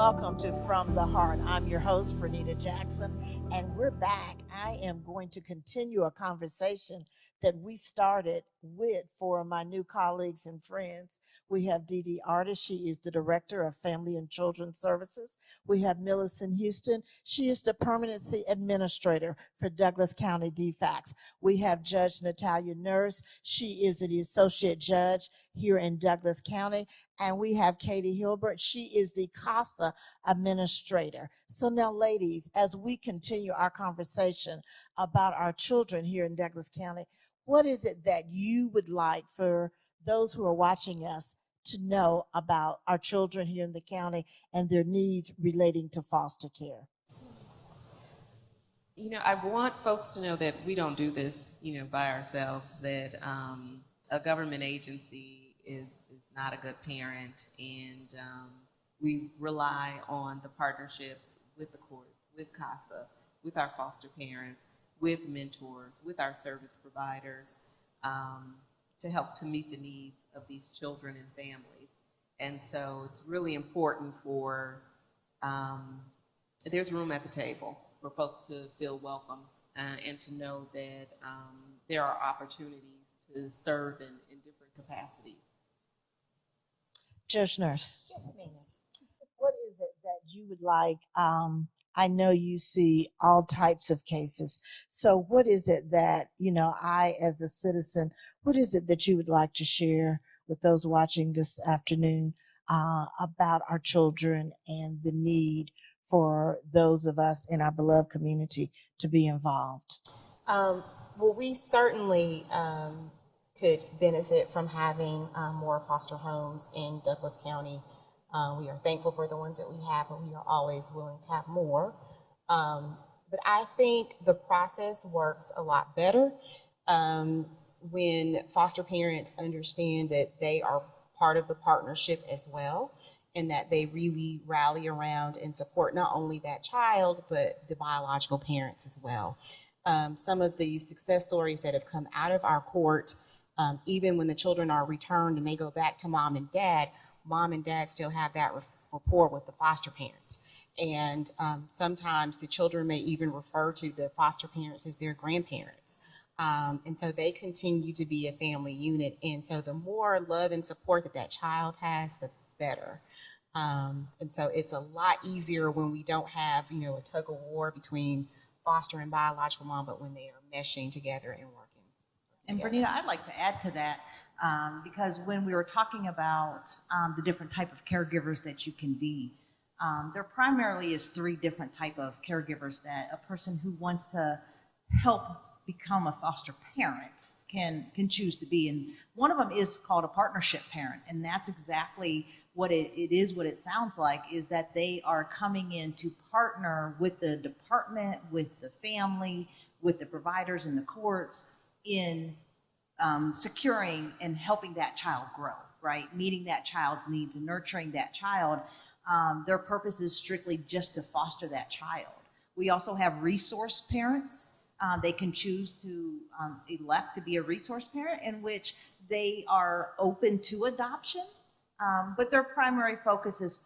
welcome to From the Heart. I'm your host, Bernita Jackson, and we're back. I am going to continue a conversation that we started with four of my new colleagues and friends. We have Dee Dee Artist. She is the Director of Family and Children's Services. We have Millicent Houston. She is the Permanency Administrator for Douglas County DFACS. We have Judge Natalia Nurse. She is the Associate Judge here in Douglas County. And we have Katie Hilbert. She is the CASA administrator. So now, ladies, as we continue our conversation about our children here in Douglas County, what is it that you would like for those who are watching us to know about our children here in the county and their needs relating to foster care? I want folks to know that we don't do this, by ourselves, that a government agency is not a good parent, and we rely on the partnerships with the courts, with CASA, with our foster parents, with mentors, with our service providers, to help to meet the needs of these children and families. And so it's really important there's room at the table for folks to feel welcome and to know that there are opportunities to serve in different capacities. Judge Nurse. Yes, ma'am. What is it that you would like? I know you see all types of cases. So what is it that, I as a citizen, what is it that you would like to share with those watching this afternoon about our children and the need for those of us in our beloved community to be involved? Well, we certainly could benefit from having more foster homes in Douglas County. We are thankful for the ones that we have, but we are always willing to have more. But I think the process works a lot better when foster parents understand that they are part of the partnership as well, and that they really rally around and support not only that child, but the biological parents as well. Some of the success stories that have come out of our court, even when the children are returned and they go back to mom and dad still have that rapport with the foster parents. And sometimes the children may even refer to the foster parents as their grandparents. And so they continue to be a family unit. And so the more love and support that child has, the better. And so it's a lot easier when we don't have, a tug of war between foster and biological mom, but when they are meshing together and working. And Bernita, I'd like to add to that, because when we were talking about the different type of caregivers that you can be, there primarily is three different type of caregivers that a person who wants to help become a foster parent can choose to be. And one of them is called a partnership parent, and that's exactly what it is, what it sounds like, is that they are coming in to partner with the department, with the family, with the providers in the courts in securing and helping that child grow, right? Meeting that child's needs and nurturing that child. Their purpose is strictly just to foster that child. We also have resource parents. They can choose to elect to be a resource parent, in which they are open to adoption, but their primary focus is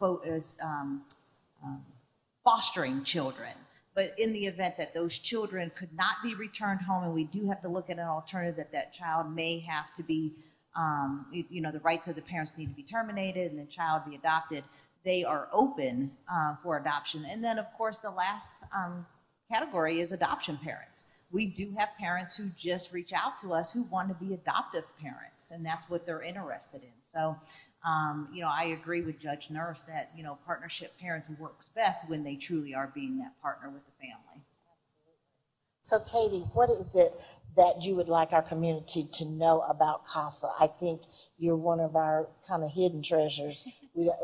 fostering children. But in the event that those children could not be returned home, and we do have to look at an alternative that child may have to be, the rights of the parents need to be terminated and the child be adopted, they are open for adoption. And then, of course, the last category is adoption parents. We do have parents who just reach out to us who want to be adoptive parents, and that's what they're interested in. So, I agree with Judge Nurse that, partnership parents works best when they truly are being that partner with the family. So, Katie, what is it that you would like our community to know about CASA? I think you're one of our kind of hidden treasures.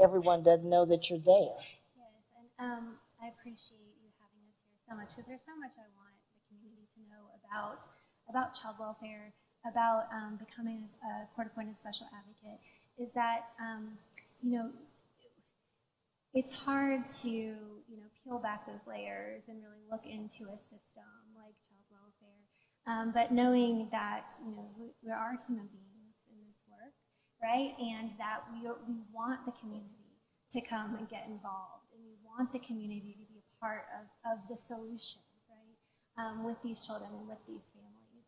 Everyone doesn't know that you're there. Yes, and I appreciate you having us here so much, because there's so much I want the community to know about child welfare, about becoming a court-appointed special advocate. Is that, it's hard to, peel back those layers and really look into a system like child welfare. But knowing that, we are human beings in this work, right? And that we want the community to come and get involved. And, want the community to be a part of the solution, right, with these children and with these families,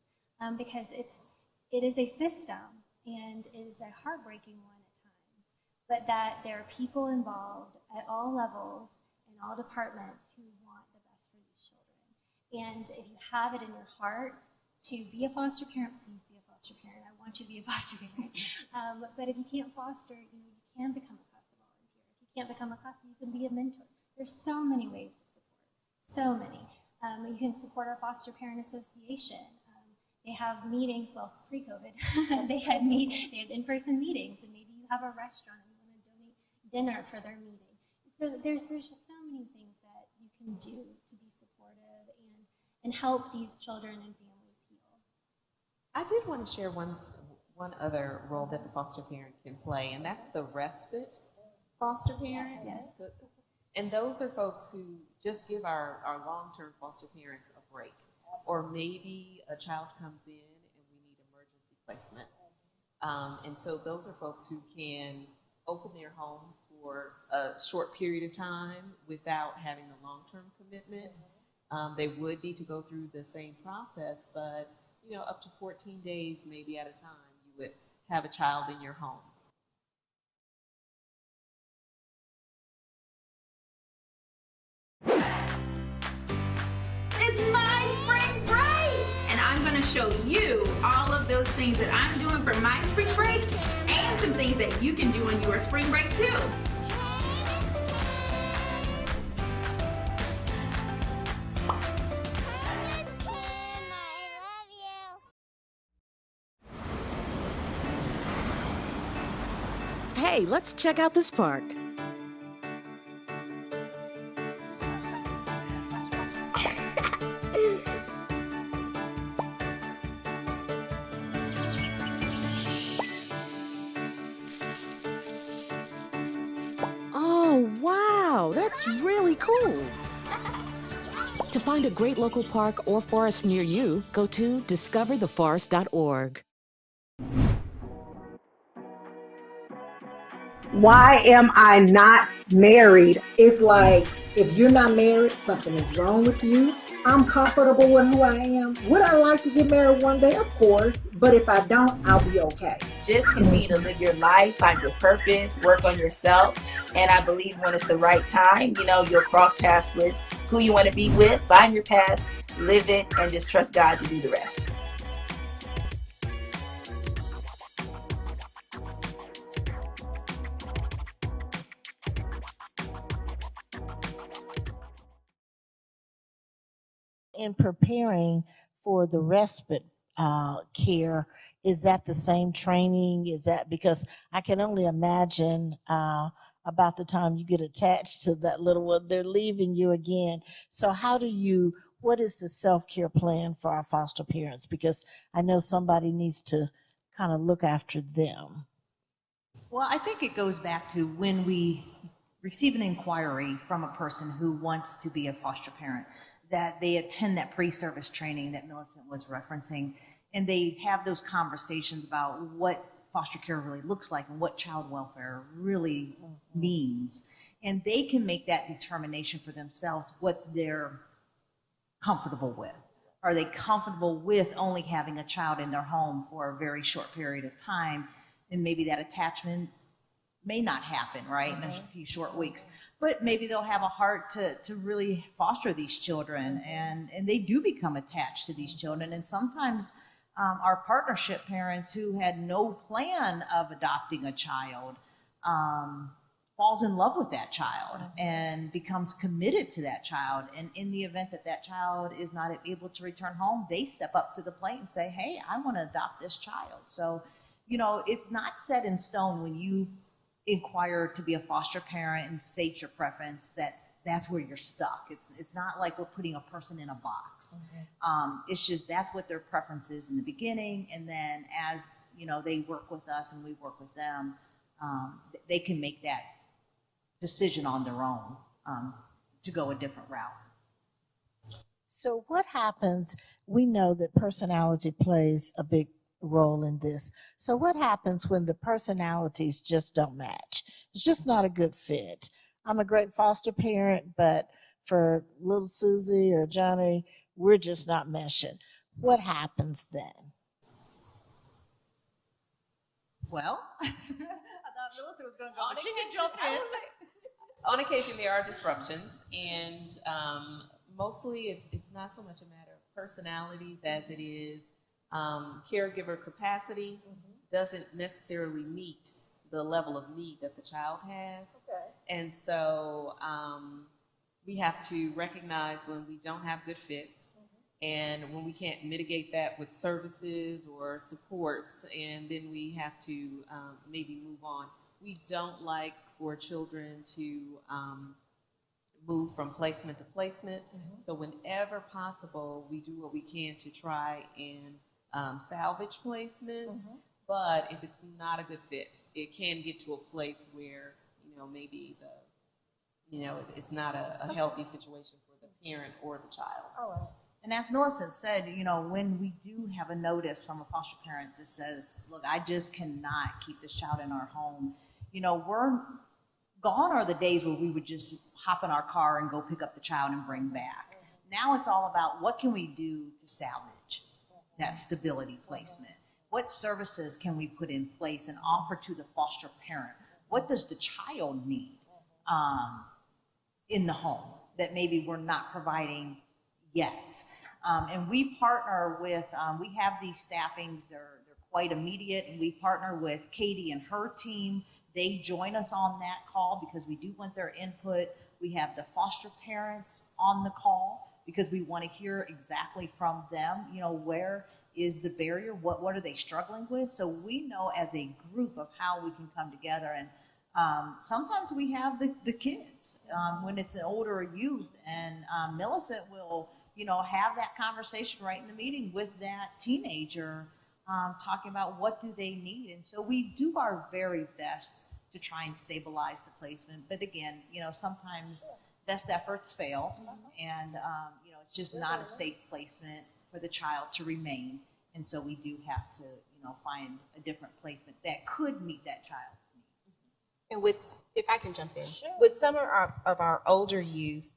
because it is a system, and it is a heartbreaking one at times, but that there are people involved at all levels in all departments who want the best for these children. And if you have it in your heart to be a foster parent, please be a foster parent. I want you to be a foster parent. But if you can't foster, you can become a CASA volunteer. If you can't become a CASA, you can be a mentor. There's so many ways to support, so many. You can support our Foster Parent Association. They have meetings, well, pre-COVID, they had in-person meetings, and maybe you have a restaurant and you want to donate dinner for their meeting. So there's just so many things that you can do to be supportive and help these children and families heal. I did want to share one other role that the foster parent can play, and that's the respite foster parent. Yes. And those are folks who just give our long-term foster parents a break. Or maybe a child comes in and we need emergency placement. And so those are folks who can open their homes for a short period of time without having the long-term commitment. They would need to go through the same process, but up to 14 days maybe at a time, you would have a child in your home. It's my spring break! And I'm gonna show you all of those things that I'm doing for my spring break and some things that you can do on your spring break too. Hey, let's check out this park. Oh, wow, that's really cool. To find a great local park or forest near you, go to discovertheforest.org. Why am I not married? It's like, if you're not married, something is wrong with you. I'm comfortable with who I am. Would I like to get married one day? Of course. But if I don't, I'll be okay. Just continue to live your life, find your purpose, work on yourself. And I believe when it's the right time, you'll cross paths with who you want to be with, find your path, live it, and just trust God to do the rest. In preparing for the respite care, is that the same training? Is that, because I can only imagine about the time you get attached to that little one, they're leaving you again. So what is the self-care plan for our foster parents? Because I know somebody needs to kind of look after them. Well, I think it goes back to when we receive an inquiry from a person who wants to be a foster parent, that they attend that pre-service training that Millicent was referencing, and they have those conversations about what foster care really looks like and what child welfare really means. And they can make that determination for themselves what they're comfortable with. Are they comfortable with only having a child in their home for a very short period of time, and maybe that attachment may not happen, right, in a few short weeks, but maybe they'll have a heart to really foster these children, and they do become attached to these children. And sometimes our partnership parents who had no plan of adopting a child falls in love with that child and becomes committed to that child. And in the event that that child is not able to return home, they step up to the plate and say, hey, I want to adopt this child. So, it's not set in stone when you inquire to be a foster parent and state your preference that's where you're stuck. It's not like we're putting a person in a box. It's just that's what their preference is in the beginning, and then as they work with us and we work with them, they can make that decision on their own to go a different route. So what happens, we know that personality plays a big role in this. So what happens when the personalities just don't match? It's just not a good fit. I'm a great foster parent, but for little Susie or Johnny, we're just not meshing. What happens then? Well, I thought Melissa was going to go, On but she can occasion, jump I in. was like- on occasion, there are disruptions, and mostly it's not so much a matter of personalities as it is caregiver capacity doesn't necessarily meet the level of need that the child has. Okay. And so we have to recognize when we don't have good fits and when we can't mitigate that with services or supports, and then we have to maybe move on. We don't like for children to move from placement to placement. So whenever possible, we do what we can to try and salvage placements. But if it's not a good fit, it can get to a place where, maybe it's not a healthy situation for the parent or the child. All right. And as Millicent said, when we do have a notice from a foster parent that says, look, I just cannot keep this child in our home, we're gone are the days where we would just hop in our car and go pick up the child and bring back. Now it's all about what can we do to salvage that stability placement? What services can we put in place and offer to the foster parent? What does the child need in the home that maybe we're not providing yet? And we partner with, we have these staffings, they're quite immediate, and we partner with Katie and her team. They join us on that call because we do want their input. We have the foster parents on the call because we want to hear exactly from them, where is the barrier, what are they struggling with? So we know as a group of how we can come together. And sometimes we have the kids when it's an older youth, and Millicent will, have that conversation right in the meeting with that teenager, talking about what do they need. And so we do our very best to try and stabilize the placement. But again, sometimes best efforts fail, and it's just not a safe placement for the child to remain. And so we do have to, find a different placement that could meet that child's needs. And if I can jump in, with some of our older youth,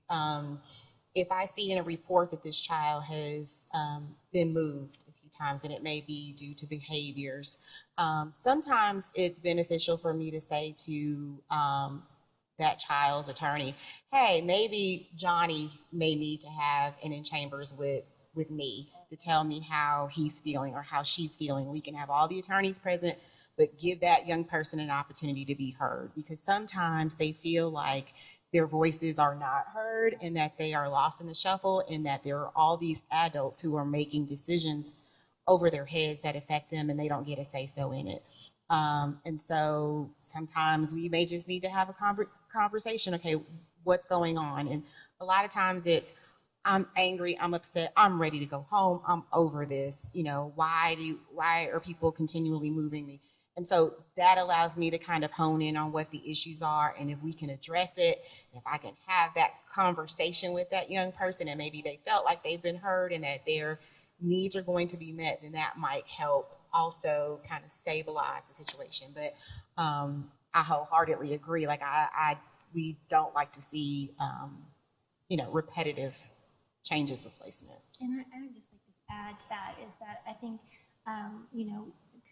if I see in a report that this child has been moved a few times, and it may be due to behaviors, sometimes it's beneficial for me to say to that child's attorney, hey, maybe Johnny may need to have an in chambers with me to tell me how he's feeling or how she's feeling. We can have all the attorneys present, but give that young person an opportunity to be heard, because sometimes they feel like their voices are not heard and that they are lost in the shuffle, and that there are all these adults who are making decisions over their heads that affect them and they don't get a say-so in it. And so sometimes we may just need to have a conversation. Okay, what's going on? And a lot of times it's, I'm angry, I'm upset, I'm ready to go home, I'm over this. Why are people continually moving me? And so that allows me to kind of hone in on what the issues are, and if we can address it, if I can have that conversation with that young person and maybe they felt like they've been heard and that their needs are going to be met, then that might help also kind of stabilize the situation. But I wholeheartedly agree. Like we don't like to see, repetitive changes of placement. And I would just like to add to that is that I think,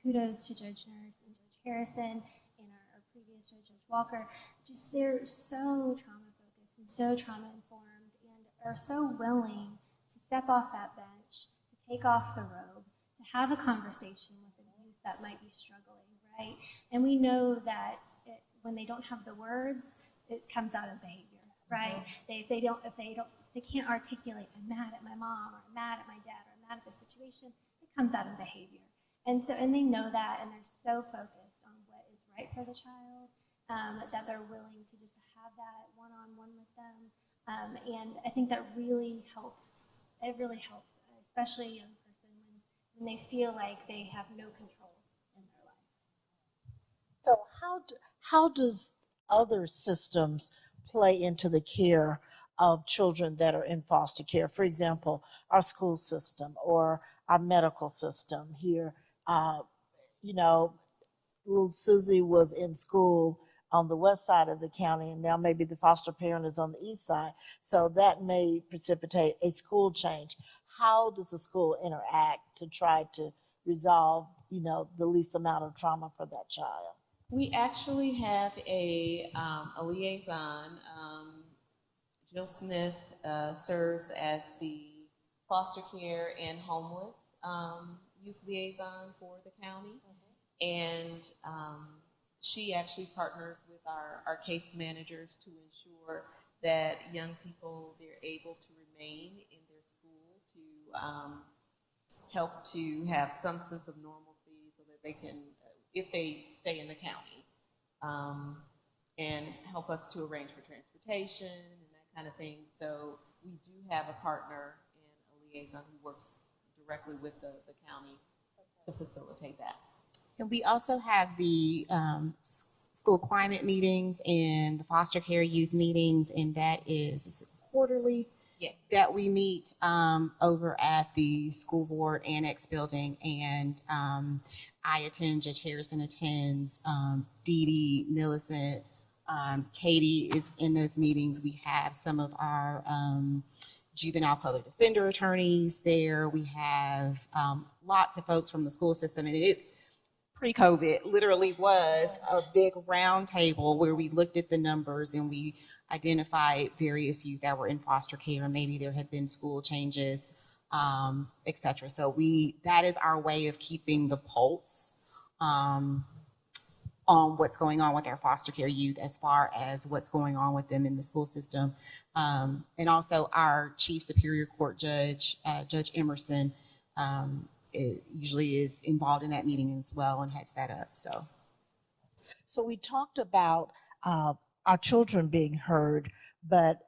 kudos to Judge Nurse and Judge Harrison and our previous judge, Judge Walker. Just they're so trauma focused and so trauma informed and are so willing to step off that bench, to take off the robe, to have a conversation with a youth that might be struggling, right? And we know that when they don't have the words, it comes out of behavior, right? If they can't articulate, I'm mad at my mom, or I'm mad at my dad, or I'm mad at the situation, it comes out of behavior. And they know that, and they're so focused on what is right for the child, that they're willing to just have that one-on-one with them. And I think that really helps. It really helps, especially a young person when they feel like they have no control in their life. So how does other systems play into the care of children that are in foster care? For example, our school system or our medical system here. Little Susie was in school on the west side of the county, and now maybe the foster parent is on the east side. So that may precipitate a school change. How does the school interact to try to resolve, the least amount of trauma for that child? We actually have a liaison. Jill Smith serves as the foster care and homeless youth liaison for the county. And she actually partners with our case managers to ensure that young people, they're able to remain in their school to help to have some sense of normalcy so that they can, if they stay in the county, and help us to arrange for transportation and that kind of thing. So we do have a partner and a liaison who works directly with the county to facilitate that. And we also have the school climate meetings and the foster care youth meetings, and that is quarterly. Yeah. That we meet over at the school board annex building, and I attend, Judge Harrison attends, Dee Dee, Millicent, Katie is in those meetings. We have some of our juvenile public defender attorneys there. We have lots of folks from the school system, and it pre-COVID literally was a big round table where we looked at the numbers and we identified various youth that were in foster care, and maybe there had been school changes, et cetera. So that is our way of keeping the pulse on what's going on with our foster care youth as far as what's going on with them in the school system. And also our Chief Superior Court Judge, Judge Emerson, usually is involved in that meeting as well and heads that up. So we talked about our children being heard, but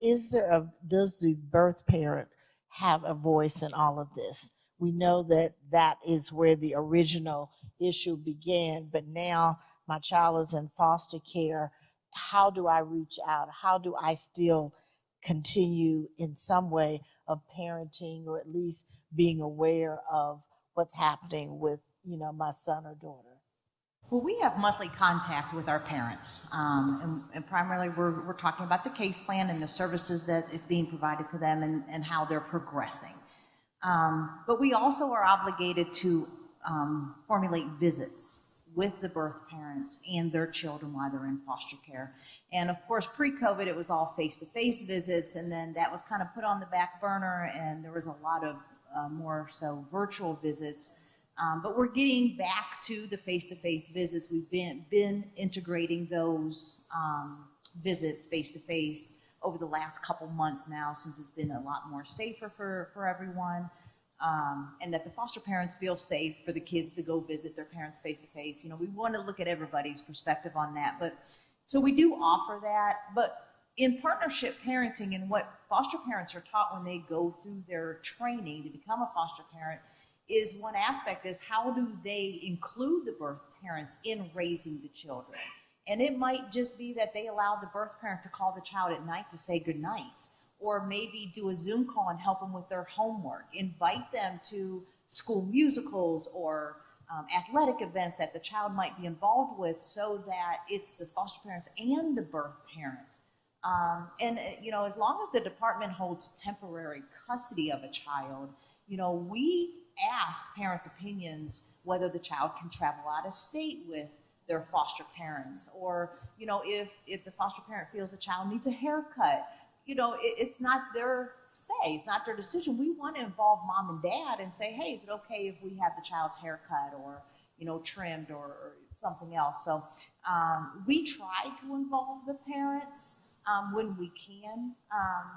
does the birth parent have a voice in all of this? We know that is where the original issue began, but now my child is in foster care. How do I reach out? How do I still continue in some way of parenting, or at least being aware of what's happening with, my son or daughter? Well, we have monthly contact with our parents, and primarily we're talking about the case plan and the services that is being provided to them and how they're progressing. But we also are obligated to formulate visits with the birth parents and their children while they're in foster care. And of course, pre-COVID, it was all face-to-face visits, and then that was kind of put on the back burner, and there was a lot of more so virtual visits. But we're getting back to the face-to-face visits. We've been integrating those visits face-to-face over the last couple months now, since it's been a lot more safer for everyone, and that the foster parents feel safe for the kids to go visit their parents face-to-face. We want to look at everybody's perspective on that. But so we do offer that, but in partnership parenting, and what foster parents are taught when they go through their training to become a foster parent, is one aspect is how do they include the birth parents in raising the children. And it might just be that they allow the birth parent to call the child at night to say goodnight, or maybe do a Zoom call and help them with their homework, invite them to school musicals or athletic events that the child might be involved with, so that it's the foster parents and the birth parents. And as long as the department holds temporary custody of a child, we ask parents' opinions whether the child can travel out of state with their foster parents, or if the foster parent feels the child needs a haircut. It's not their say, it's not their decision. We want to involve mom and dad and say, hey, is it okay if we have the child's haircut or trimmed or something else? So we try to involve the parents when we can,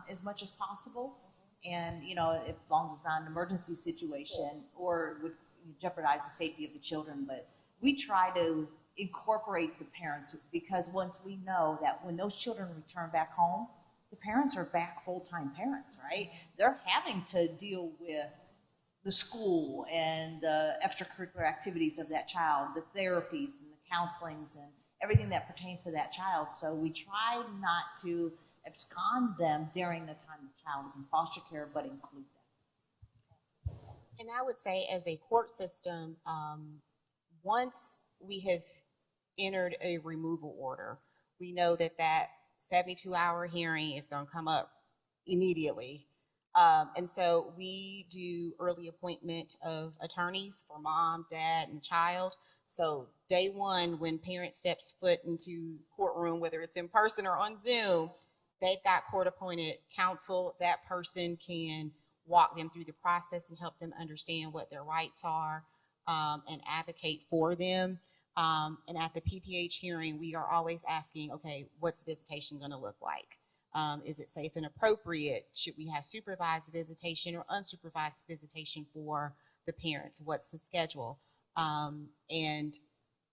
as much as possible. And, as long as it's not an emergency situation or would jeopardize the safety of the children. But we try to incorporate the parents, because once we know that when those children return back home, the parents are back full-time parents, right? They're having to deal with the school and the extracurricular activities of that child, the therapies and the counselings and everything that pertains to that child. So we try not to abscond them during the time the child is in foster care, but include them. And I would say, as a court system, once we have entered a removal order, we know that that 72-hour hearing is going to come up immediately. And so we do early appointment of attorneys for mom, dad, and child. So day one, when parent steps foot into courtroom, whether it's in person or on Zoom, they've got court-appointed counsel. That person can walk them through the process and help them understand what their rights are, and advocate for them. And at the PPH hearing, we are always asking, okay, what's visitation going to look like? Is it safe and appropriate? Should we have supervised visitation or unsupervised visitation for the parents? What's the schedule? And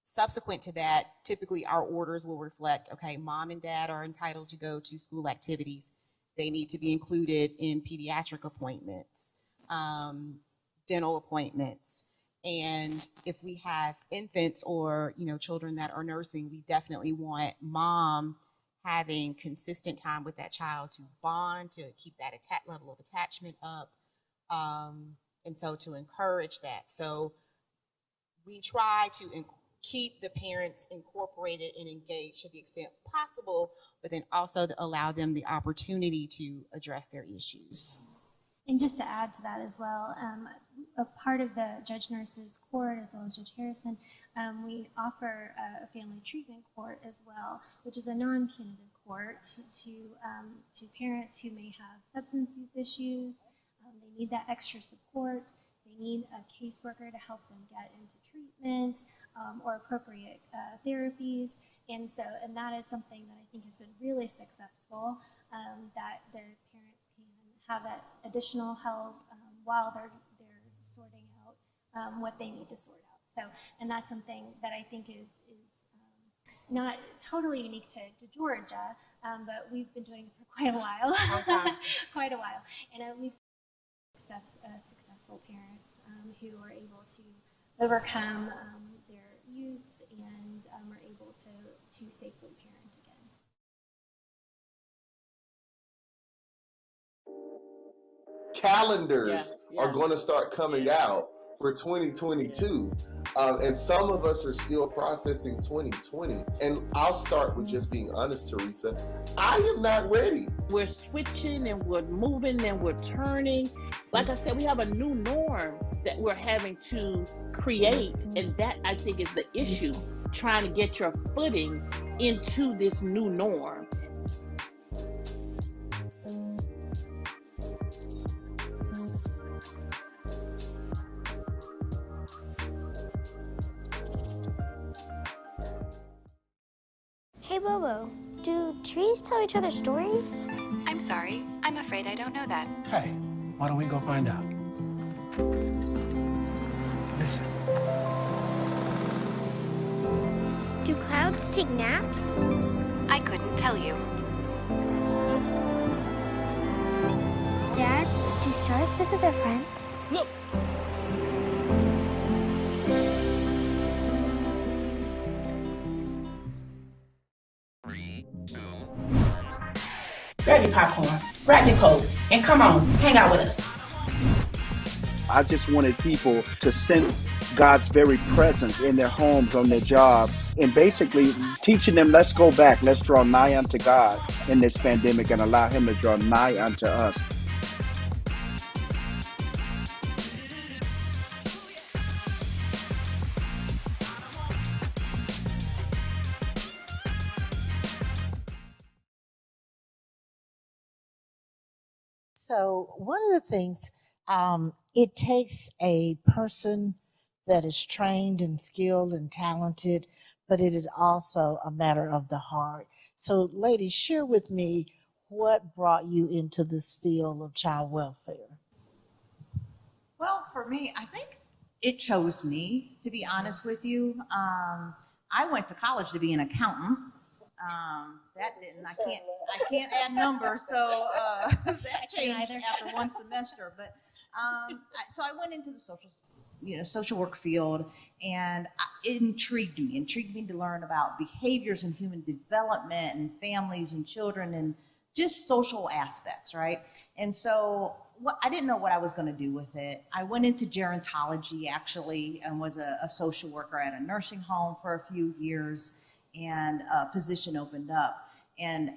subsequent to that, typically our orders will reflect, okay, mom and dad are entitled to go to school activities. They need to be included in pediatric appointments, dental appointments. And if we have infants or, children that are nursing, we definitely want mom having consistent time with that child to bond, to keep that level of attachment up, and so to encourage that. So we try to keep the parents incorporated and engaged to the extent possible, but then also to allow them the opportunity to address their issues. And just to add to that as well, a part of the Judge Nurses Court, as well as Judge Harrison, we offer a family treatment court as well, which is a non-punitive court to parents who may have substance use issues. They need that extra support. They need a caseworker to help them get into treatment or appropriate therapies. And that is something that I think has been really successful, that the parents can have that additional help while they're sorting out what they need to sort out. So, and that's something that I think is not totally unique to Georgia, but we've been doing it for quite a while. Quite a while. And we've successful parents who are able to overcome their youth and are able to safely parent again. Calendars are going to start coming out for 2022. And some of us are still processing 2020. And I'll start with just being honest, Teresa. I am not ready. We're switching and we're moving and we're turning. Like I said, we have a new norm that we're having to create. And that, I think, is the issue, trying to get your footing into this new norm. Hey Bobo, do trees tell each other stories? I'm sorry, I'm afraid I don't know that. Hey, why don't we go find out? Listen. Do clouds take naps? I couldn't tell you. Dad, do stars visit their friends? Look! Grab your popcorn, grab your coat, and come on, hang out with us. I just wanted people to sense God's very presence in their homes, on their jobs, and basically teaching them, let's go back, let's draw nigh unto God in this pandemic and allow Him to draw nigh unto us. So one of the things, it takes a person that is trained and skilled and talented, but it is also a matter of the heart. So ladies, share with me what brought you into this field of child welfare. Well, for me, I think it chose me, to be honest with you. I went to college to be an accountant. That didn't, I can't add numbers, so that changed after one semester. But so I went into the social work field, and it intrigued me to learn about behaviors and human development and families and children and just social aspects, right? And so I didn't know what I was going to do with it. I went into gerontology actually and was a social worker at a nursing home for a few years, and a position opened up. And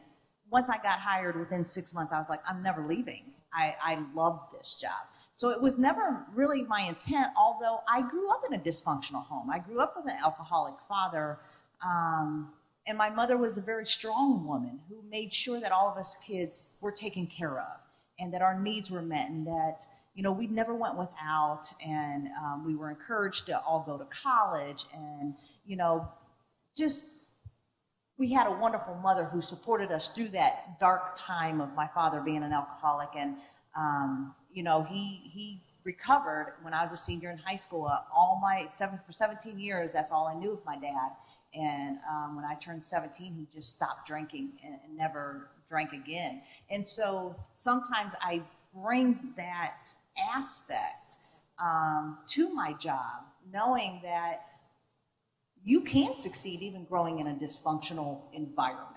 once I got hired, within 6 months, I was like, I'm never leaving. I loved this job. So it was never really my intent, although I grew up in a dysfunctional home. I grew up with an alcoholic father, and my mother was a very strong woman who made sure that all of us kids were taken care of and that our needs were met, and that, you know, we never went without, and we were encouraged to all go to college, and, you know, just we had a wonderful mother who supported us through that dark time of my father being an alcoholic. And you know, he recovered when I was a senior in high school. For 17 years, that's all I knew of my dad. And when I turned 17, he just stopped drinking and never drank again. And so sometimes I bring that aspect to my job, knowing that you can succeed even growing in a dysfunctional environment.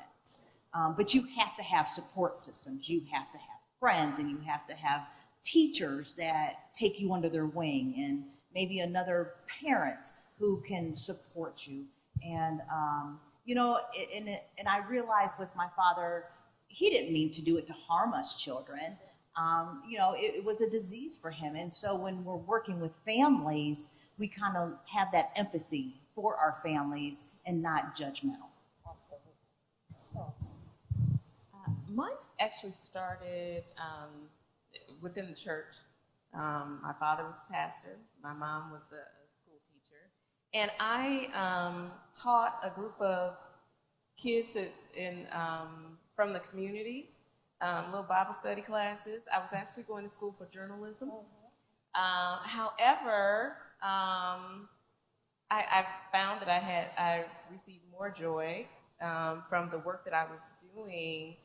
But you have to have support systems. You have to have friends, and you have to have teachers that take you under their wing, and maybe another parent who can support you. And, you know, and I realized with my father, he didn't mean to do it to harm us children. You know, it was a disease for him. And so when we're working with families, we kind of have that empathy for our families and not judgmental. Mine actually started within the church. My father was a pastor. My mom was a school teacher. And I taught a group of kids from the community, little Bible study classes. I was actually going to school for journalism. However, I found that I received more joy from the work that I was doing,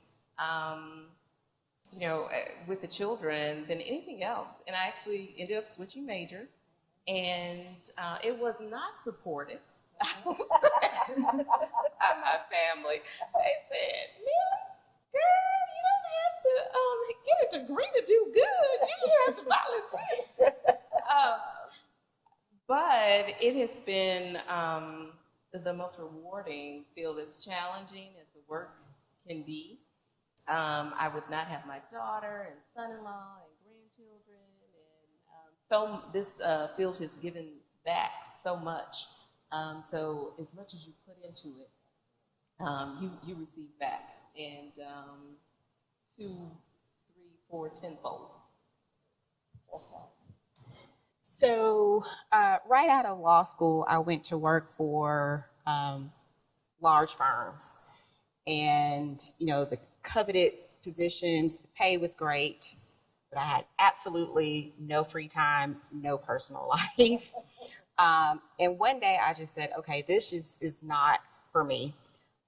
you know, with the children than anything else. And I actually ended up switching majors, and it was not supported by my family. They said, "Millie, girl, you don't have to get a degree to do good. You just have to volunteer." But it has been the most rewarding field, as challenging as the work can be. I would not have my daughter and son-in-law and grandchildren, and so this field has given back so much. So as much as you put into it, you receive back, and 2, 3, 4, 10-fold. So right out of law school, I went to work for large firms, and, you know, the coveted positions, the pay was great, but I had absolutely no free time, no personal life. And one day I just said, okay, this is not for me.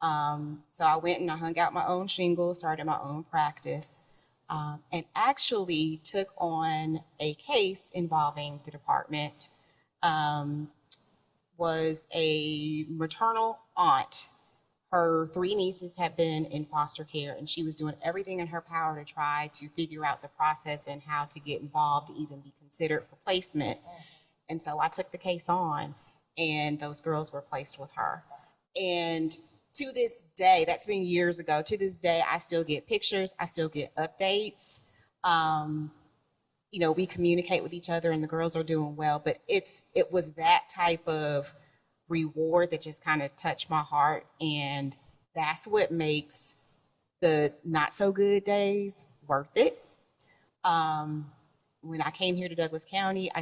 So I went and I hung out my own shingles, started my own practice, and actually took on a case involving the department. Was a maternal aunt. Her 3 nieces had been in foster care, and she was doing everything in her power to try to figure out the process and how to get involved to even be considered for placement. And so I took the case on, and those girls were placed with her. And to this day, that's been years ago, to this day, I still get pictures, I still get updates. You know, we communicate with each other, and the girls are doing well, but it was that type of reward that just kind of touched my heart, and that's what makes the not so good days worth it. When I came here to Douglas County, I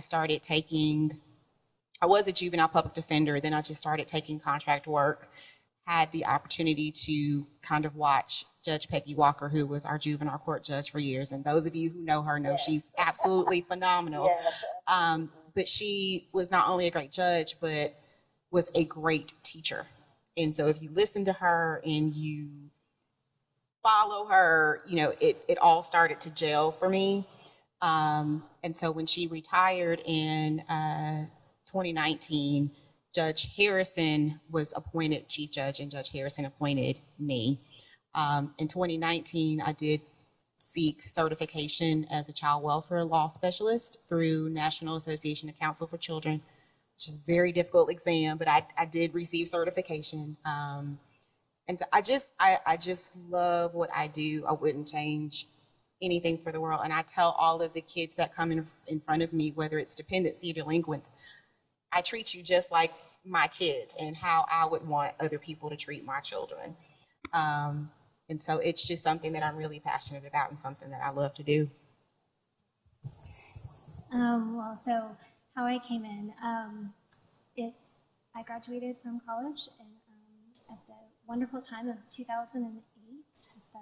was a juvenile public defender, then I just started taking contract work, had the opportunity to kind of watch Judge Peggy Walker, who was our juvenile court judge for years, and those of you who know her know yes. She's absolutely phenomenal. Yes. But she was not only a great judge, but was a great teacher. And so if you listen to her and you follow her, you know, it all started to gel for me. And so when she retired in 2019, Judge Harrison was appointed chief judge, and Judge Harrison appointed me. In 2019, I did seek certification as a child welfare law specialist through National Association of Counsel for Children, which is a very difficult exam, but I did receive certification. And so I just love what I do. I wouldn't change anything for the world. And I tell all of the kids that come in front of me, whether it's dependency or delinquents, I treat you just like my kids and how I would want other people to treat my children. And so it's just something that I'm really passionate about and something that I love to do. Well, so how I came in, I graduated from college and at the wonderful time of 2008, at the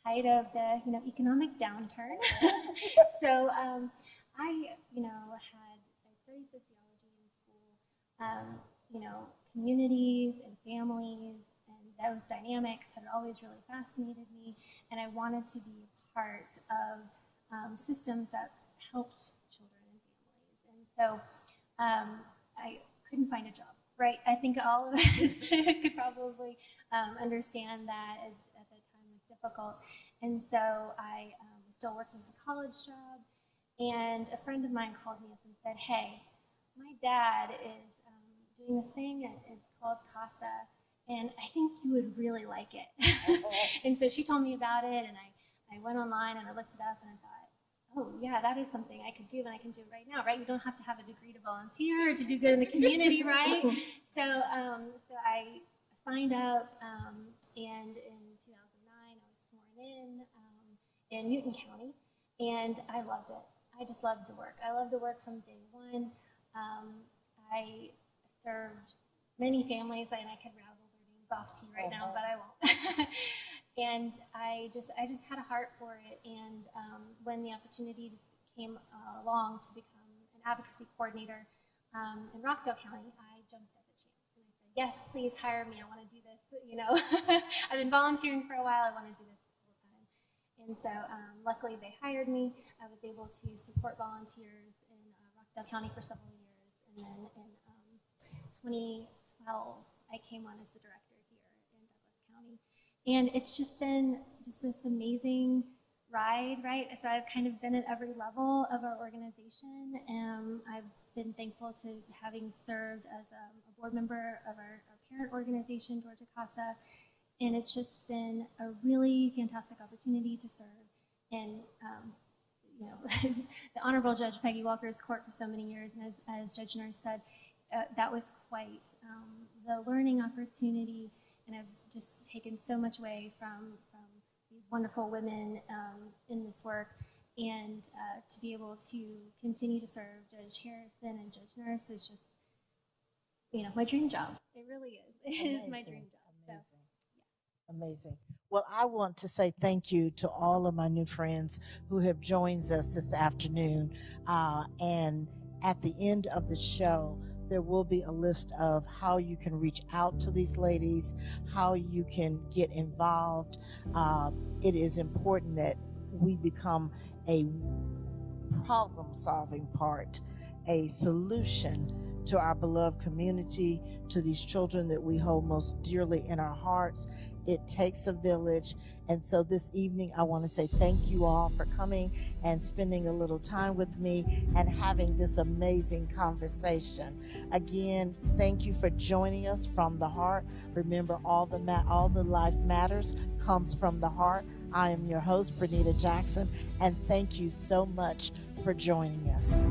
height of the economic downturn. So I studied sociology in school. Communities and families and those dynamics had always really fascinated me, and I wanted to be a part of systems that helped children and families. And so I couldn't find a job, right? I think all of us could probably understand that at the time was difficult. And so I was still working a college job, and a friend of mine called me up and said, hey, my dad is doing this thing, it's called CASA, and I think you would really like it. And so she told me about it, and I went online and I looked it up, and I thought, oh yeah, that is something I could do, and I can do it right now, right? You don't have to have a degree to volunteer or to do good in the community, right? So I signed up, and in 2009 I was sworn in Newton County, and I loved it. I just loved the work. I loved the work from day one. I served many families, and I could rattle their names off to you right now, but I won't. And I just had a heart for it. And when the opportunity came along to become an advocacy coordinator in Rockdale County, I jumped at the chance. And I said, yes, please hire me. I want to do this. I've been volunteering for a while. I want to do this full time. And so luckily they hired me. I was able to support volunteers in Rockdale County for several years. And then in 2012, I came on as the director here in Douglas County. And it's just been this amazing ride, right? So I've kind of been at every level of our organization. I've been thankful to having served as a board member of our parent organization, Georgia CASA. And it's just been a really fantastic opportunity to serve. And the Honorable Judge Peggy Walker's court for so many years, and as Judge Nurse said, that was quite the learning opportunity, and I've just taken so much away from these wonderful women in this work, and to be able to continue to serve Judge Harrison and Judge Nurse is just, my dream job. It really is. It is my dream job. Amazing. So, yeah. Amazing. Well, I want to say thank you to all of my new friends who have joined us this afternoon. And at the end of the show, there will be a list of how you can reach out to these ladies, how you can get involved. It is important that we become a problem-solving part, a solution to our beloved community, to these children that we hold most dearly in our hearts. It takes a village. And so this evening, I want to say thank you all for coming and spending a little time with me and having this amazing conversation. Again, thank you for joining us from the heart. Remember, all the life matters comes from the heart. I am your host, Bernita Jackson, and thank you so much for joining us.